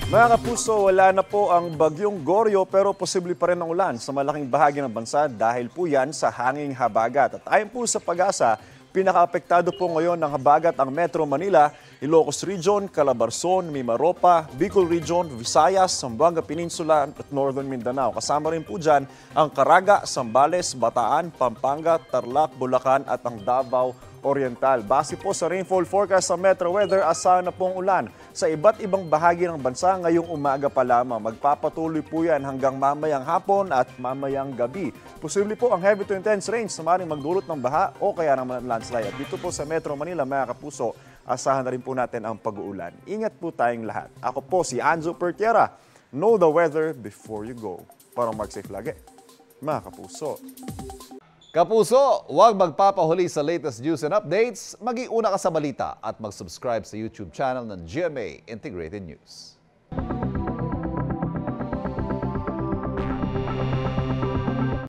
Mga kapuso, wala na po ang bagyong Goryo pero posible pa rin ang ulan sa malaking bahagi ng bansa dahil po yan sa hanging habagat. At ayon po sa Pag-asa, pinakaapektado po ngayon ng habagat ang Metro Manila, Ilocos Region, Calabarzon, Mimaropa, Bicol Region, Visayas, Zamboanga Peninsula at Northern Mindanao. Kasama rin po dyan ang Caraga, Zambales, Bataan, Pampanga, Tarlac, Bulacan at ang Davao Oriental. Base po sa rainfall forecast sa Metro Weather, asahan na pong ulan sa iba't ibang bahagi ng bansa ngayong umaga pa lamang. Magpapatuloy po yan hanggang mamayang hapon at mamayang gabi. Posible po ang heavy to intense rains na maaaring magdulot ng baha o kaya naman landslide. At dito po sa Metro Manila, mga kapuso, asahan na rin po natin ang pag-uulan. Ingat po tayong lahat. Ako po si Anzo Pertiera. Know the weather before you go. Para mag-safe lagi, mga kapuso. Kapuso, huwag magpapahuli sa latest news and updates. Mag-iuna ka sa balita at mag-subscribe sa YouTube channel ng GMA Integrated News.